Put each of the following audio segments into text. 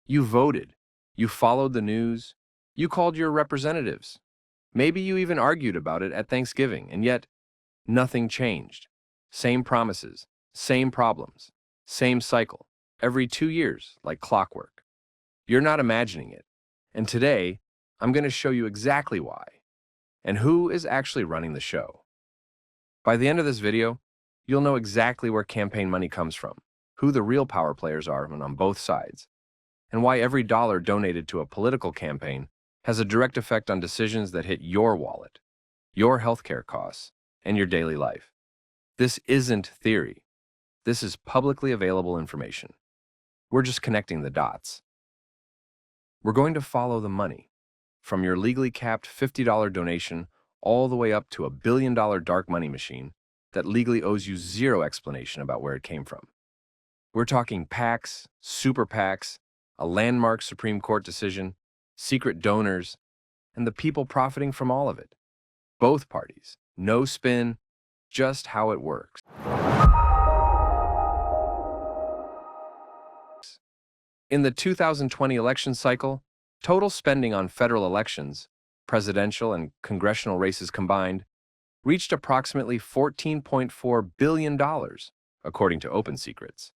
You voted. You followed the news. You called your representatives. Maybe you even argued about it at Thanksgiving, and yet nothing changed. Same promises, same problems, same cycle, every 2 years, like clockwork. You're not imagining it. And today, I'm going to show you exactly why and who is actually running the show. By the end of this video, you'll know exactly where campaign money comes from, who the real power players are on both sides, and why every dollar donated to a political campaign has a direct effect on decisions that hit your wallet, your healthcare costs, and your daily life. This isn't theory. This is publicly available information. We're just connecting the dots. We're going to follow the money, from your legally capped $50 donation all the way up to a billion-dollar dark money machine that legally owes you zero explanation about where it came from. We're talking PACs, super PACs, a landmark Supreme Court decision, secret donors, and the people profiting from all of it. Both parties. No spin, just how it works. In the 2020 election cycle, total spending on federal elections, presidential and congressional races combined, reached approximately $14.4 billion, according to Open Secrets,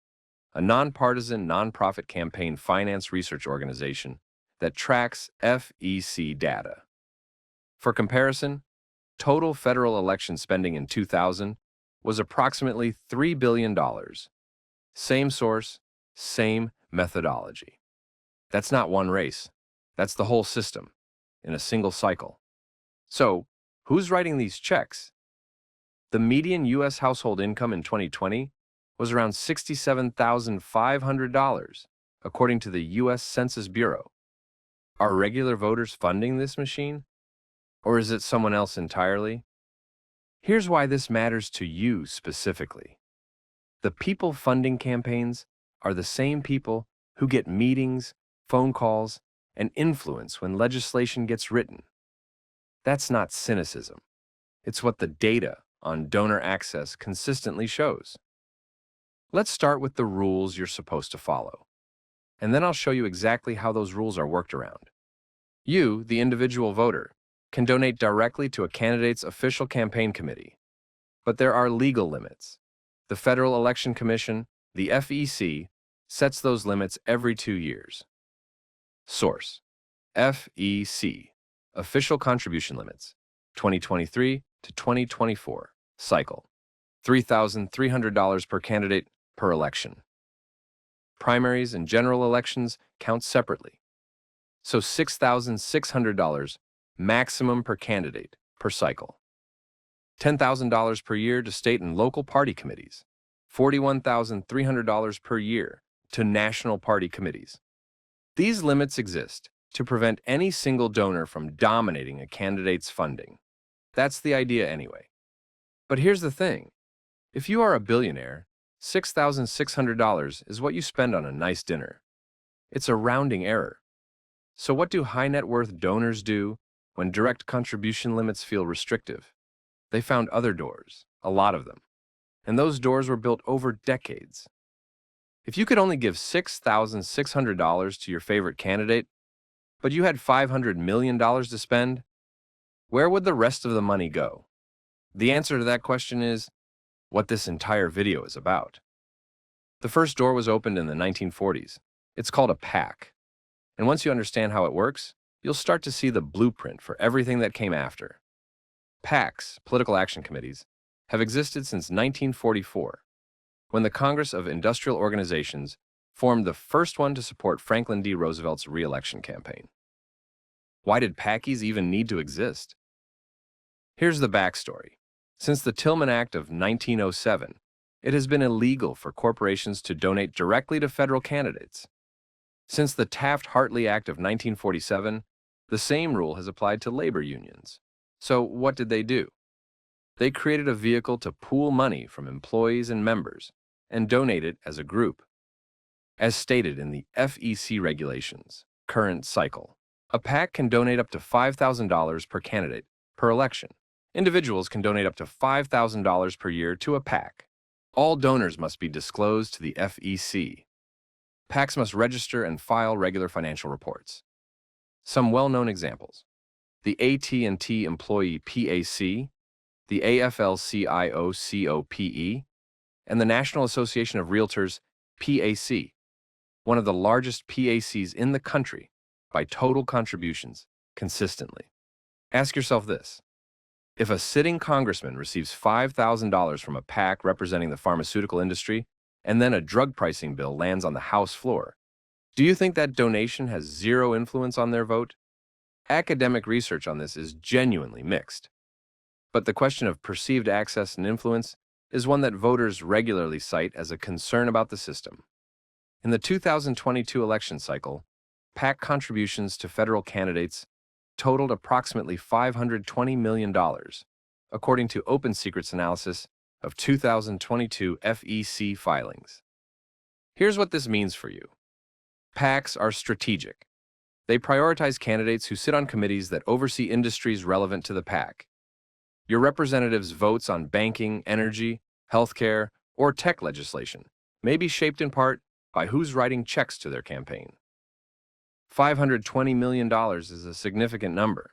a nonpartisan nonprofit campaign finance research organization that tracks FEC data. For comparison, total federal election spending in 2000 was approximately $3 billion. Same source, same methodology. That's not one race. That's the whole system, in a single cycle. So, who's writing these checks? The median U.S. household income in 2020 was around $67,500, according to the U.S. Census Bureau. Are regular voters funding this machine? Or is it someone else entirely? Here's why this matters to you specifically. The people funding campaigns are the same people who get meetings, phone calls, and influence when legislation gets written. That's not cynicism. It's what the data on donor access consistently shows. Let's start with the rules you're supposed to follow, and then I'll show you exactly how those rules are worked around. You, the individual voter, can donate directly to a candidate's official campaign committee, but there are legal limits. The Federal Election Commission, the FEC, sets those limits every 2 years. Source: FEC, Official Contribution Limits, 2023 to 2024, cycle, $3,300 per candidate per election. Primaries and general elections count separately, so $6,600 maximum per candidate per cycle. $10,000 per year to state and local party committees, $41,300 per year to national party committees. These limits exist to prevent any single donor from dominating a candidate's funding. That's the idea anyway. But here's the thing. If you are a billionaire, $6,600 is what you spend on a nice dinner. It's a rounding error. So what do high net worth donors do when direct contribution limits feel restrictive? They found other doors, a lot of them. And those doors were built over decades. If you could only give $6,600 to your favorite candidate, but you had $500 million to spend, where would the rest of the money go? The answer to that question is what this entire video is about. The first door was opened in the 1940s. It's called a PAC. And once you understand how it works, you'll start to see the blueprint for everything that came after. PACs, political action committees, have existed since 1944, when the Congress of Industrial Organizations formed the first one to support Franklin D. Roosevelt's re-election campaign. Why did PACs even need to exist? Here's the backstory. Since the Tillman Act of 1907, it has been illegal for corporations to donate directly to federal candidates. Since the Taft-Hartley Act of 1947, the same rule has applied to labor unions. So what did they do? They created a vehicle to pool money from employees and members and donate it as a group. As stated in the FEC regulations, current cycle, a PAC can donate up to $5,000 per candidate per election. Individuals can donate up to $5,000 per year to a PAC. All donors must be disclosed to the FEC. PACs must register and file regular financial reports. Some well-known examples: the AT&T Employee PAC, the AFL-CIO COPE, and the National Association of Realtors PAC, one of the largest PACs in the country by total contributions consistently. Ask yourself this: if a sitting congressman receives $5,000 from a PAC representing the pharmaceutical industry, and then a drug pricing bill lands on the House floor, do you think that donation has zero influence on their vote? Academic research on this is genuinely mixed. But the question of perceived access and influence is one that voters regularly cite as a concern about the system. In the 2022 election cycle, PAC contributions to federal candidates totaled approximately $520 million, according to OpenSecret's analysis of 2022 FEC filings. Here's what this means for you. PACs are strategic. They prioritize candidates who sit on committees that oversee industries relevant to the PAC. Your representative's votes on banking, energy, healthcare, or tech legislation may be shaped in part by who's writing checks to their campaign. $520 million is a significant number,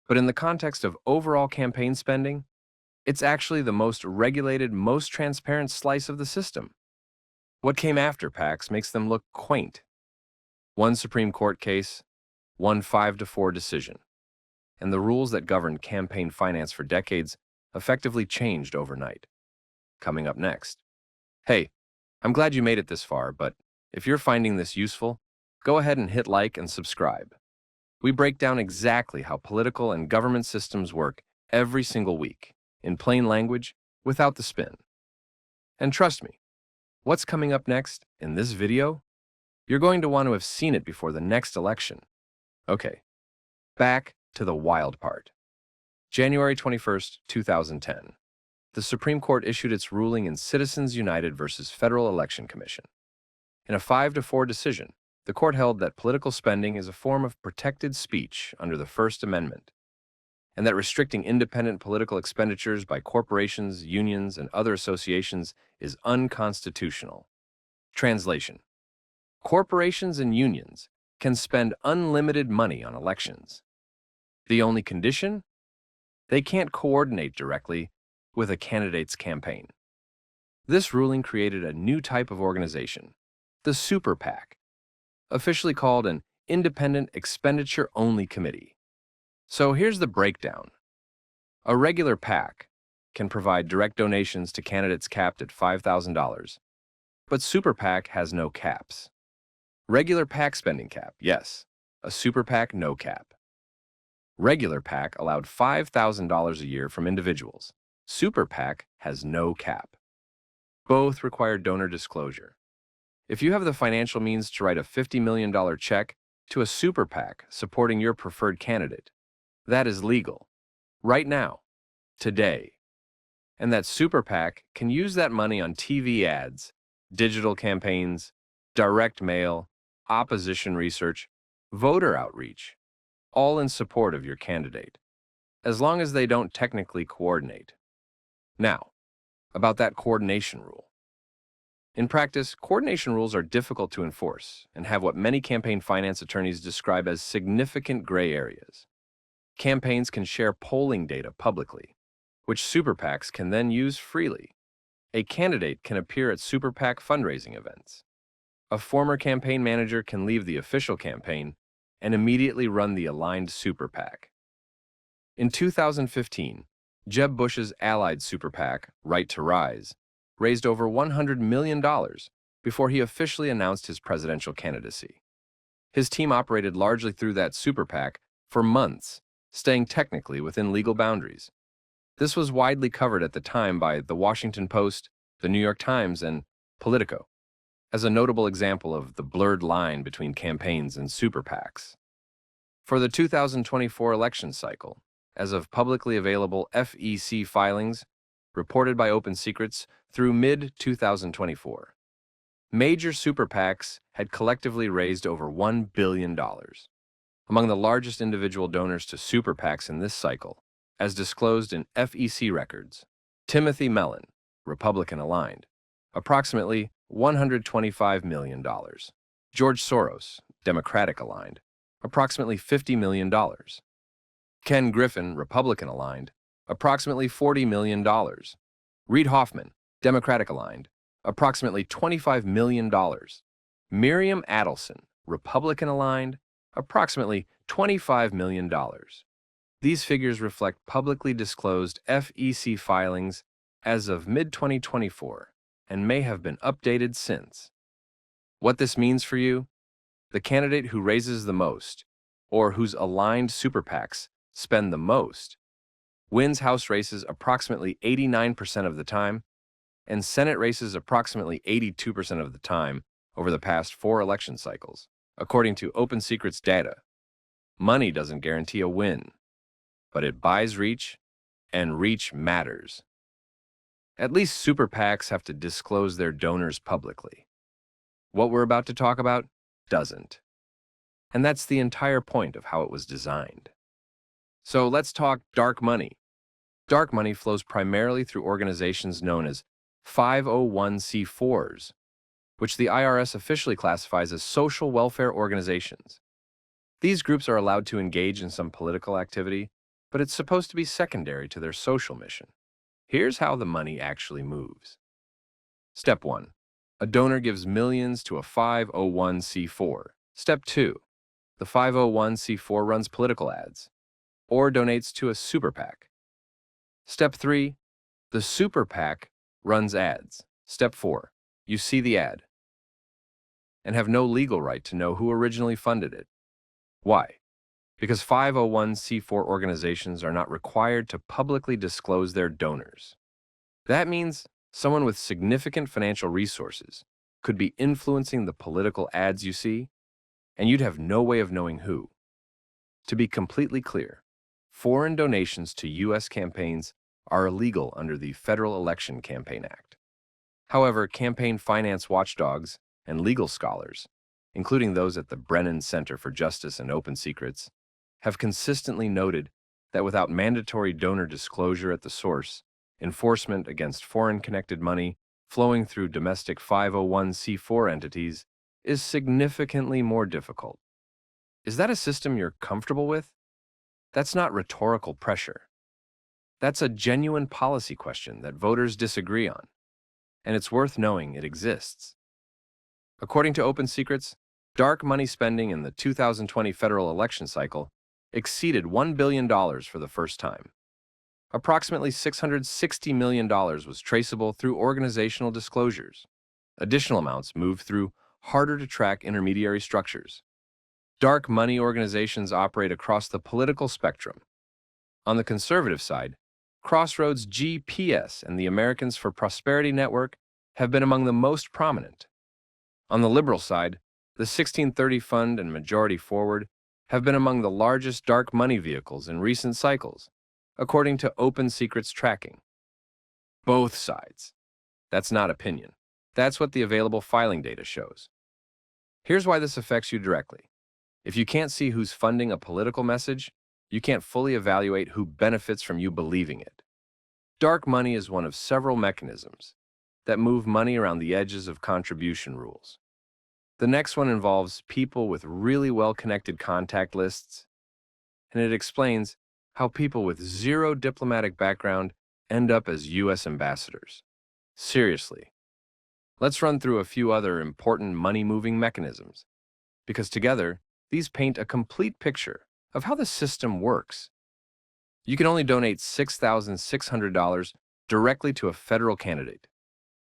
but in the context of overall campaign spending, it's actually the most regulated, most transparent slice of the system. What came after PACs makes them look quaint. One Supreme Court case, one 5-4 decision, and the rules that governed campaign finance for decades effectively changed overnight. Coming up next. Hey, I'm glad you made it this far, but if you're finding this useful, go ahead and hit like and subscribe. We break down exactly how political and government systems work every single week, in plain language, without the spin. And trust me, what's coming up next in this video? You're going to want to have seen it before the next election. Okay, back to the wild part. January 21st, 2010. The Supreme Court issued its ruling in Citizens United versus Federal Election Commission. In a 5-4 decision, the court held that political spending is a form of protected speech under the First Amendment, and that restricting independent political expenditures by corporations, unions, and other associations is unconstitutional. Translation: corporations and unions can spend unlimited money on elections. The only condition? They can't coordinate directly with a candidate's campaign. This ruling created a new type of organization, the Super PAC, officially called an Independent Expenditure-Only Committee. So here's the breakdown. A regular PAC can provide direct donations to candidates capped at $5,000, but Super PAC has no caps. Regular PAC spending cap, yes. A Super PAC, no cap. Regular PAC allowed $5,000 a year from individuals. Super PAC has no cap. Both require donor disclosure. If you have the financial means to write a $50 million check to a Super PAC supporting your preferred candidate, that is legal. Right now. Today. And that Super PAC can use that money on TV ads, digital campaigns, direct mail, opposition research, voter outreach, all in support of your candidate, as long as they don't technically coordinate. Now, about that coordination rule. In practice, coordination rules are difficult to enforce and have what many campaign finance attorneys describe as significant gray areas. Campaigns can share polling data publicly, which Super PACs can then use freely. A candidate can appear at Super PAC fundraising events. A former campaign manager can leave the official campaign and immediately run the aligned Super PAC. In 2015, Jeb Bush's allied Super PAC, Right to Rise, raised over $100 million before he officially announced his presidential candidacy. His team operated largely through that Super PAC for months, staying technically within legal boundaries. This was widely covered at the time by The Washington Post, The New York Times, and Politico, as a notable example of the blurred line between campaigns and Super PACs. For the 2024 election cycle, as of publicly available FEC filings reported by OpenSecrets through mid-2024, major Super PACs had collectively raised over $1 billion. Among the largest individual donors to Super PACs in this cycle, as disclosed in FEC records, Timothy Mellon, Republican aligned, approximately $125 million. George Soros, Democratic aligned, approximately $50 million. Ken Griffin, Republican aligned, approximately $40 million. Reid Hoffman, Democratic aligned, approximately $25 million. Miriam Adelson, Republican aligned, approximately $25 million. These figures reflect publicly disclosed FEC filings as of mid-2024 and may have been updated since. What this means for you? The candidate who raises the most, or whose aligned super PACs spend the most, wins House races approximately 89% of the time, and Senate races approximately 82% of the time over the past 4 election cycles, according to OpenSecret's data. Money doesn't guarantee a win, but it buys reach, and reach matters. At least super PACs have to disclose their donors publicly. What we're about to talk about doesn't. And that's the entire point of how it was designed. So let's talk dark money. Dark money flows primarily through organizations known as 501c4s, which the IRS officially classifies as social welfare organizations. These groups are allowed to engage in some political activity, but it's supposed to be secondary to their social mission. Here's how the money actually moves. Step 1. A donor gives millions to a 501c4. Step 2. The 501c4 runs political ads or donates to a super PAC. Step 3. The super PAC runs ads. Step 4. You see the ad and have no legal right to know who originally funded it. Why? Because 501c4 organizations are not required to publicly disclose their donors. That means someone with significant financial resources could be influencing the political ads you see, and you'd have no way of knowing who. To be completely clear, foreign donations to U.S. campaigns are illegal under the Federal Election Campaign Act. However, campaign finance watchdogs and legal scholars, including those at the Brennan Center for Justice and Open Secrets, have consistently noted that without mandatory donor disclosure at the source, enforcement against foreign-connected money flowing through domestic 501c4 entities is significantly more difficult. Is that a system you're comfortable with? That's not rhetorical pressure. That's a genuine policy question that voters disagree on, and it's worth knowing it exists. According to Open Secrets, dark money spending in the 2020 federal election cycle exceeded $1 billion for the first time. Approximately $660 million was traceable through organizational disclosures. Additional amounts moved through harder-to-track intermediary structures. Dark money organizations operate across the political spectrum. On the conservative side, Crossroads GPS and the Americans for Prosperity Network have been among the most prominent. On the liberal side, the 1630 Fund and Majority Forward have been among the largest dark money vehicles in recent cycles, according to Open Secrets tracking. Both sides. That's not opinion. That's what the available filing data shows. Here's why this affects you directly. If you can't see who's funding a political message, you can't fully evaluate who benefits from you believing it. Dark money is one of several mechanisms that move money around the edges of contribution rules. The next one involves people with really well-connected contact lists, and it explains how people with zero diplomatic background end up as U.S. ambassadors. Seriously. Let's run through a few other important money-moving mechanisms, because together, these paint a complete picture of how the system works. You can only donate $6,600 directly to a federal candidate.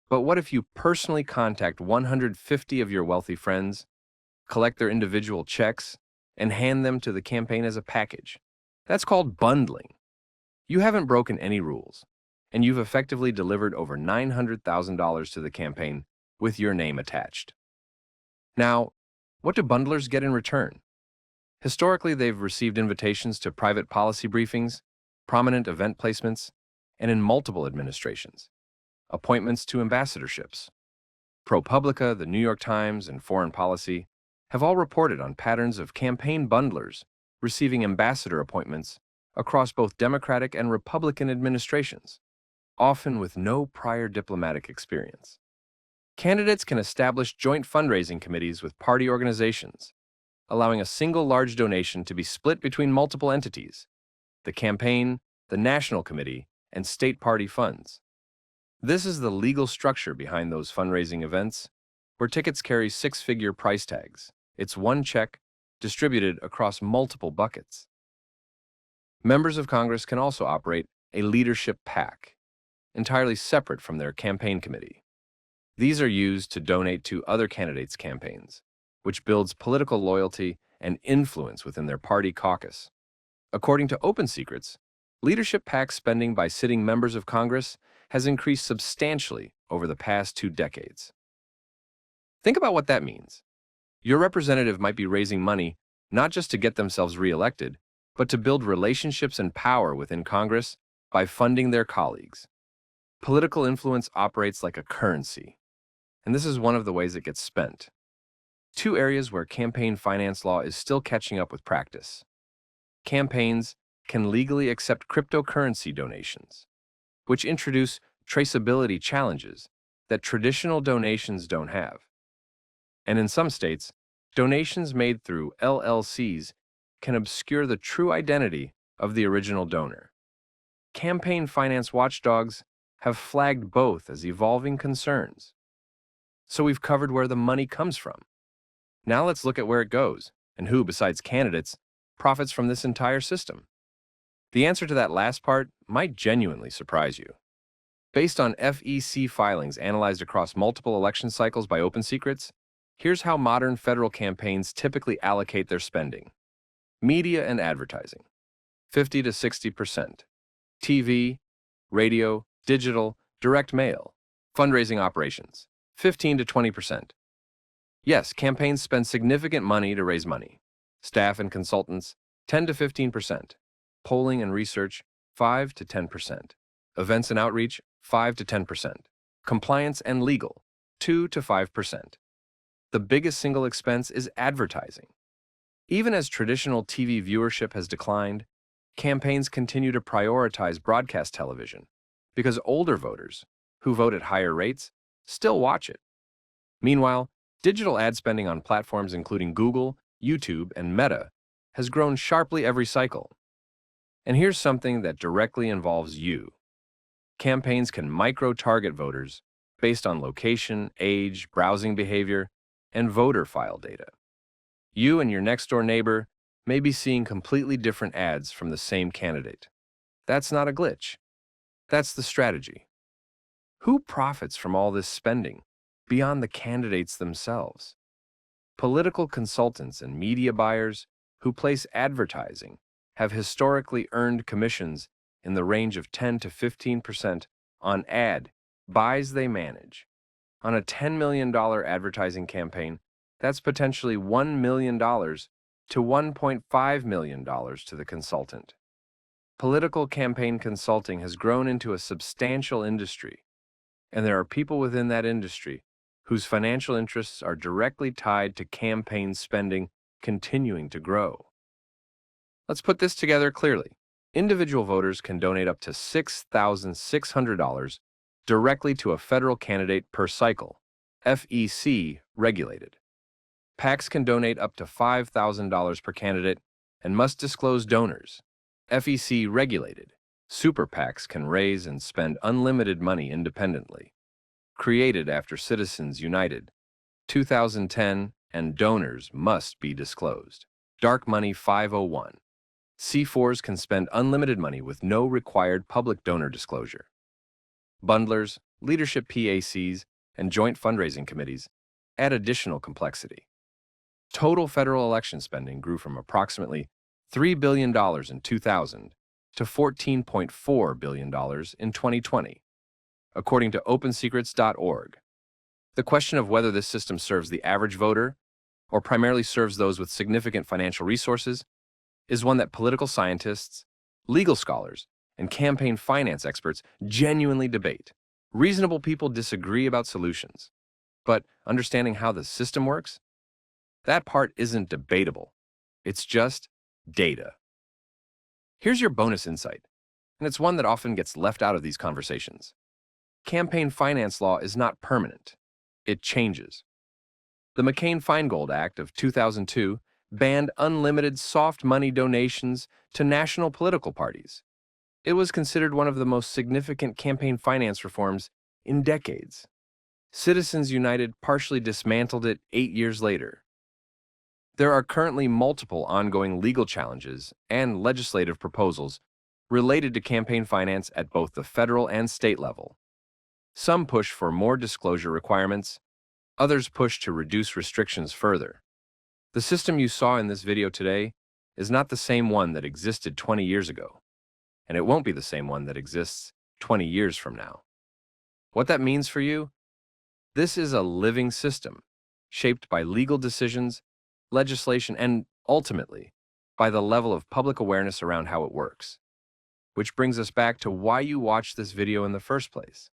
But what if you personally contact 150 of your wealthy friends, collect their individual checks, and hand them to the campaign as a package? That's called bundling. You haven't broken any rules, and you've effectively delivered over $900,000 to the campaign with your name attached. Now, what do bundlers get in return? Historically, they've received invitations to private policy briefings, prominent event placements, and in multiple administrations, appointments to ambassadorships. ProPublica, the New York Times, and Foreign Policy have all reported on patterns of campaign bundlers receiving ambassador appointments across both Democratic and Republican administrations, often with no prior diplomatic experience. Candidates can establish joint fundraising committees with party organizations, allowing a single large donation to be split between multiple entities: the campaign, the national committee, and state party funds. This is the legal structure behind those fundraising events, where tickets carry six-figure price tags. It's one check distributed across multiple buckets. Members of Congress can also operate a leadership PAC, entirely separate from their campaign committee. These are used to donate to other candidates' campaigns, which builds political loyalty and influence within their party caucus. According to Open Secrets, leadership PAC spending by sitting members of Congress has increased substantially over the past 2 decades. Think about what that means. Your representative might be raising money not just to get themselves reelected, but to build relationships and power within Congress by funding their colleagues. Political influence operates like a currency, and this is one of the ways it gets spent. 2 areas where campaign finance law is still catching up with practice. Campaigns can legally accept cryptocurrency donations, which introduce traceability challenges that traditional donations don't have. And in some states, donations made through LLCs can obscure the true identity of the original donor. Campaign finance watchdogs have flagged both as evolving concerns. So we've covered where the money comes from. Now let's look at where it goes and who, besides candidates, profits from this entire system. The answer to that last part might genuinely surprise you. Based on FEC filings analyzed across multiple election cycles by Open Secrets, here's how modern federal campaigns typically allocate their spending. Media and advertising, 50 to 60%. TV, radio, digital, direct mail. Fundraising operations, 15 to 20%. Yes, campaigns spend significant money to raise money. Staff and consultants, 10 to 15%. Polling and research, 5 to 10%. Events and outreach, 5 to 10%. Compliance and legal, 2 to 5%. The biggest single expense is advertising. Even as traditional TV viewership has declined, campaigns continue to prioritize broadcast television because older voters, who vote at higher rates, still watch it. Meanwhile, digital ad spending on platforms including Google, YouTube, and Meta has grown sharply every cycle. And here's something that directly involves you. Campaigns can micro-target voters based on location, age, browsing behavior, and voter file data. You and your next-door neighbor may be seeing completely different ads from the same candidate. That's not a glitch. That's the strategy. Who profits from all this spending beyond the candidates themselves? Political consultants and media buyers who place advertising have historically earned commissions in the range of 10 to 15% on ad buys they manage. On a $10 million advertising campaign, that's potentially $1 million to $1.5 million to the consultant. Political campaign consulting has grown into a substantial industry, and there are people within that industry whose financial interests are directly tied to campaign spending continuing to grow. Let's put this together clearly. Individual voters can donate up to $6,600 directly to a federal candidate per cycle, FEC regulated. PACs can donate up to $5,000 per candidate and must disclose donors, FEC regulated. Super PACs can raise and spend unlimited money independently. Created after Citizens United, 2010, and donors must be disclosed. Dark Money 501. C4s can spend unlimited money with no required public donor disclosure. Bundlers, leadership PACs, and joint fundraising committees add additional complexity. Total federal election spending grew from approximately $3 billion in 2000 to $14.4 billion in 2020, according to OpenSecrets.org. The question of whether this system serves the average voter or primarily serves those with significant financial resources is one that political scientists, legal scholars, and campaign finance experts genuinely debate. Reasonable people disagree about solutions, but understanding how the system works, that part isn't debatable. It's just data. Here's your bonus insight, and it's one that often gets left out of these conversations. Campaign finance law is not permanent. it changes. The McCain-Feingold Act of 2002 banned unlimited soft money donations to national political parties. It was considered one of the most significant campaign finance reforms in decades. Citizens United partially dismantled it 8 years later. There are currently multiple ongoing legal challenges and legislative proposals related to campaign finance at both the federal and state level. Some push for more disclosure requirements, others push to reduce restrictions further. The system you saw in this video today is not the same one that existed 20 years ago, and it won't be the same one that exists 20 years from now. What that means for you? This is a living system, shaped by legal decisions, legislation, and, ultimately, by the level of public awareness around how it works. Which brings us back to why you watched this video in the first place.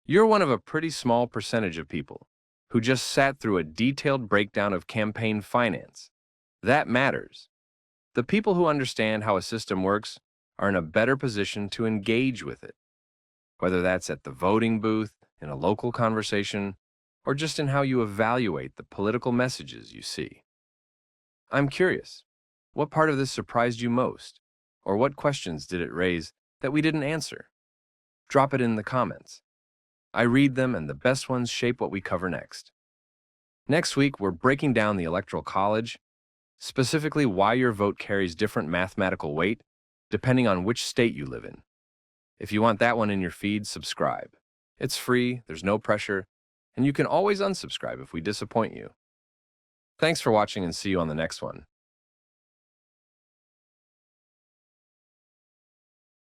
You're one of a pretty small percentage of people who just sat through a detailed breakdown of campaign finance. That matters. The people who understand how a system works are in a better position to engage with it, whether that's at the voting booth, in a local conversation, or just in how you evaluate the political messages you see. I'm curious, what part of this surprised you most? Or what questions did it raise that we didn't answer? Drop it in the comments. I read them, and the best ones shape what we cover next. Next week, we're breaking down the Electoral College, specifically why your vote carries different mathematical weight depending on which state you live in. If you want that one in your feed, subscribe. It's free, there's no pressure, and you can always unsubscribe if we disappoint you. Thanks for watching, and see you on the next one.